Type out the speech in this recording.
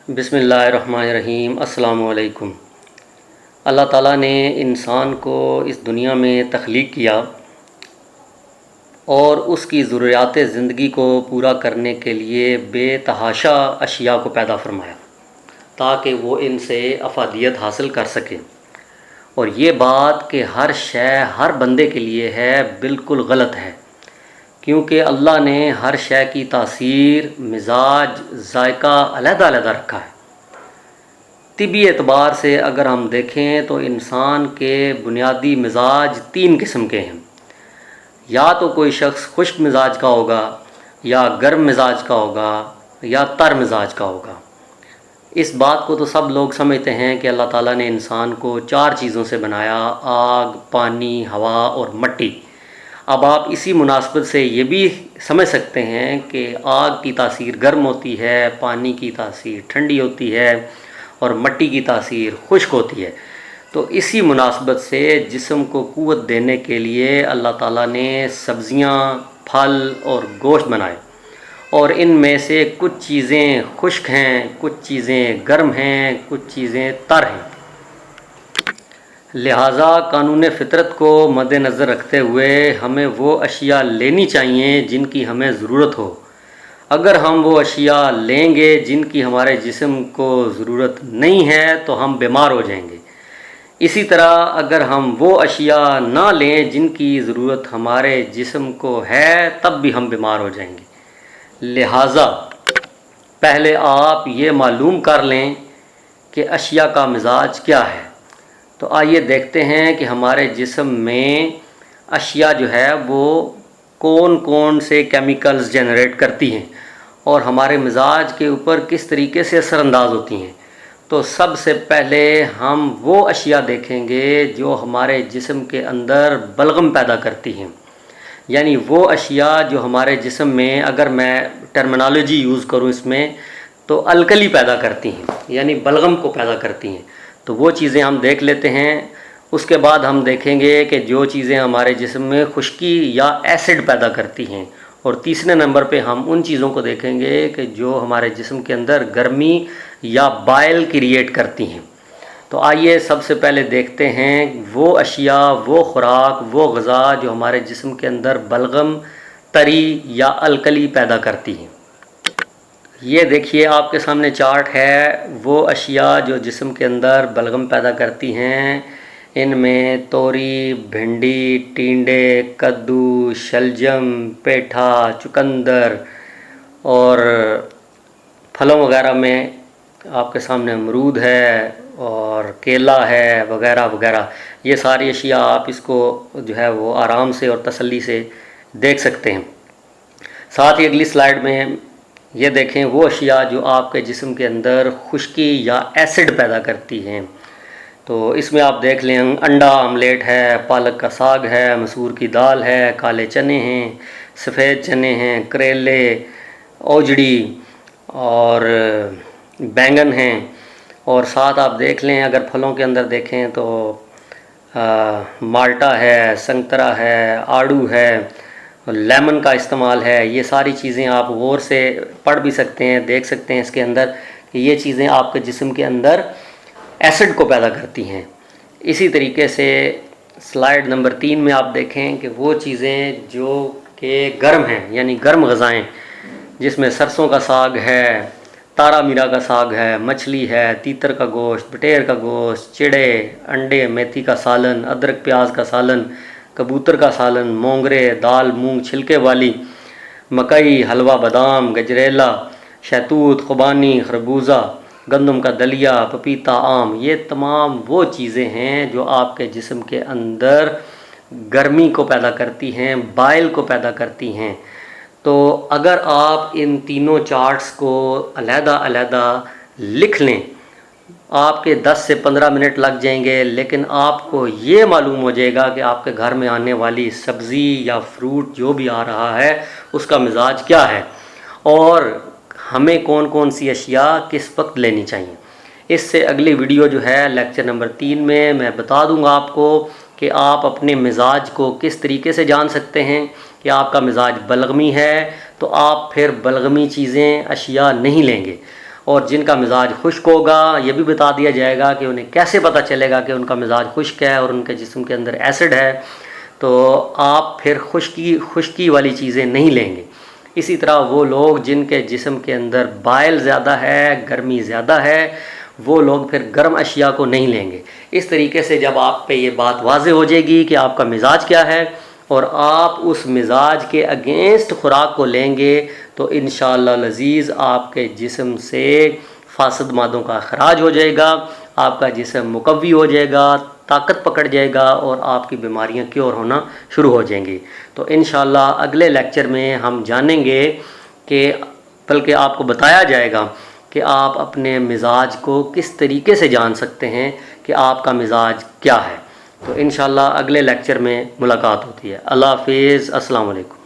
بسم اللہ الرحمن الرحیم۔ السلام علیکم۔ اللہ تعالیٰ نے انسان کو اس دنیا میں تخلیق کیا اور اس کی ضروریات زندگی کو پورا کرنے کے لیے بے تحاشا اشیاء کو پیدا فرمایا تاکہ وہ ان سے افادیت حاصل کر سکے۔ اور یہ بات کہ ہر شے ہر بندے کے لیے ہے بالکل غلط ہے، کیونکہ اللہ نے ہر شے کی تاثیر، مزاج، ذائقہ علیحدہ علیحدہ رکھا ہے۔ طبی اعتبار سے اگر ہم دیکھیں تو انسان کے بنیادی مزاج 3 قسم کے ہیں۔ یا تو کوئی شخص خشک مزاج کا ہوگا، یا گرم مزاج کا ہوگا، یا تر مزاج کا ہوگا۔ اس بات کو تو سب لوگ سمجھتے ہیں کہ اللہ تعالیٰ نے انسان کو 4 چیزوں سے بنایا: آگ، پانی، ہوا اور مٹی۔ اب آپ اسی مناسبت سے یہ بھی سمجھ سکتے ہیں کہ آگ کی تاثیر گرم ہوتی ہے، پانی کی تاثیر ٹھنڈی ہوتی ہے اور مٹی کی تاثیر خشک ہوتی ہے۔ تو اسی مناسبت سے جسم کو قوت دینے کے لیے اللہ تعالیٰ نے سبزیاں، پھل اور گوشت بنائے، اور ان میں سے کچھ چیزیں خشک ہیں، کچھ چیزیں گرم ہیں، کچھ چیزیں تر ہیں۔ لہٰذا قانون فطرت کو مد نظر رکھتے ہوئے ہمیں وہ اشیاء لینی چاہیے جن کی ہمیں ضرورت ہو۔ اگر ہم وہ اشیاء لیں گے جن کی ہمارے جسم کو ضرورت نہیں ہے تو ہم بیمار ہو جائیں گے۔ اسی طرح اگر ہم وہ اشیاء نہ لیں جن کی ضرورت ہمارے جسم کو ہے تب بھی ہم بیمار ہو جائیں گے۔ لہٰذا پہلے آپ یہ معلوم کر لیں کہ اشیاء کا مزاج کیا ہے۔ تو آئیے دیکھتے ہیں کہ ہمارے جسم میں اشیاء جو ہے وہ کون کون سے کیمیکلز جنریٹ کرتی ہیں اور ہمارے مزاج کے اوپر کس طریقے سے اثر انداز ہوتی ہیں۔ تو سب سے پہلے ہم وہ اشیاء دیکھیں گے جو ہمارے جسم کے اندر بلغم پیدا کرتی ہیں، یعنی وہ اشیاء جو ہمارے جسم میں، اگر میں ٹرمنالوجی یوز کروں اس میں، تو الکلی پیدا کرتی ہیں، یعنی بلغم کو پیدا کرتی ہیں۔ تو وہ چیزیں ہم دیکھ لیتے ہیں۔ اس کے بعد ہم دیکھیں گے کہ جو چیزیں ہمارے جسم میں خشکی یا ایسڈ پیدا کرتی ہیں، اور تیسرے نمبر پہ ہم ان چیزوں کو دیکھیں گے کہ جو ہمارے جسم کے اندر گرمی یا بائل کریٹ کرتی ہیں۔ تو آئیے سب سے پہلے دیکھتے ہیں وہ اشیاء، وہ خوراک، وہ غذا جو ہمارے جسم کے اندر بلغم، تری یا الکلی پیدا کرتی ہیں۔ یہ دیکھیے آپ کے سامنے چارٹ ہے، وہ اشیاء جو جسم کے اندر بلغم پیدا کرتی ہیں۔ ان میں توری، بھنڈی، ٹینڈے، کدو، شلجم، پیٹھا، چقندر، اور پھلوں وغیرہ میں آپ کے سامنے امرود ہے اور کیلا ہے وغیرہ وغیرہ۔ یہ ساری اشیاء آپ اس کو جو ہے وہ آرام سے اور تسلی سے دیکھ سکتے ہیں۔ ساتھ ہی اگلی سلائیڈ میں یہ دیکھیں وہ اشیاء جو آپ کے جسم کے اندر خشکی یا ایسڈ پیدا کرتی ہیں۔ تو اس میں آپ دیکھ لیں انڈا آملیٹ ہے، پالک کا ساگ ہے، مسور کی دال ہے، کالے چنے ہیں، سفید چنے ہیں، کریلے، اوجڑی اور بینگن ہیں۔ اور ساتھ آپ دیکھ لیں اگر پھلوں کے اندر دیکھیں تو مالٹا ہے، سنگترا ہے، آڑو ہے، لیمن کا استعمال ہے۔ یہ ساری چیزیں آپ غور سے پڑھ بھی سکتے ہیں، دیکھ سکتے ہیں اس کے اندر کہ یہ چیزیں آپ کے جسم کے اندر ایسڈ کو پیدا کرتی ہیں۔ اسی طریقے سے سلائیڈ نمبر 3 میں آپ دیکھیں کہ وہ چیزیں جو کہ گرم ہیں، یعنی گرم غذائیں، جس میں سرسوں کا ساگ ہے، تارا میرا کا ساگ ہے، مچھلی ہے، تیتر کا گوشت، بٹیر کا گوشت، چڑے، انڈے، میتھی کا سالن، ادرک پیاز کا سالن، کبوتر کا سالن، مونگرے، دال مونگ چھلکے والی، مکئی، حلوہ بادام، گجریلا، شہتوت، خوبانی، خربوزہ، گندم کا دلیا، پپیتا، آم۔ یہ تمام وہ چیزیں ہیں جو آپ کے جسم کے اندر گرمی کو پیدا کرتی ہیں، بائل کو پیدا کرتی ہیں۔ تو اگر آپ ان تینوں چارٹس کو علیحدہ علیحدہ لکھ لیں، آپ کے 10 سے 15 منٹ لگ جائیں گے، لیکن آپ کو یہ معلوم ہو جائے گا کہ آپ کے گھر میں آنے والی سبزی یا فروٹ جو بھی آ رہا ہے اس کا مزاج کیا ہے، اور ہمیں کون کون سی اشیاء کس وقت لینی چاہیے۔ اس سے اگلی ویڈیو جو ہے لیکچر نمبر 3 میں بتا دوں گا آپ کو کہ آپ اپنے مزاج کو کس طریقے سے جان سکتے ہیں کہ آپ کا مزاج بلغمی ہے، تو آپ پھر بلغمی چیزیں، اشیاء نہیں لیں گے، اور جن کا مزاج خشک ہوگا یہ بھی بتا دیا جائے گا کہ انہیں کیسے پتہ چلے گا کہ ان کا مزاج خشک ہے اور ان کے جسم کے اندر ایسڈ ہے، تو آپ پھر خشکی والی چیزیں نہیں لیں گے۔ اسی طرح وہ لوگ جن کے جسم کے اندر بائل زیادہ ہے، گرمی زیادہ ہے، وہ لوگ پھر گرم اشیاء کو نہیں لیں گے۔ اس طریقے سے جب آپ پہ یہ بات واضح ہو جائے گی کہ آپ کا مزاج کیا ہے اور آپ اس مزاج کے اگینسٹ خوراک کو لیں گے، تو انشاءاللہ العزیز آپ کے جسم سے فاسد مادوں کا اخراج ہو جائے گا، آپ کا جسم مقوی ہو جائے گا، طاقت پکڑ جائے گا اور آپ کی بیماریاں کیور ہونا شروع ہو جائیں گی۔ تو انشاءاللہ اگلے لیکچر میں ہم جانیں گے کہ بلکہ آپ کو بتایا جائے گا کہ آپ اپنے مزاج کو کس طریقے سے جان سکتے ہیں کہ آپ کا مزاج کیا ہے۔ تو انشاءاللہ اگلے لیکچر میں ملاقات ہوتی ہے۔ اللہ حافظ، السلام علیکم۔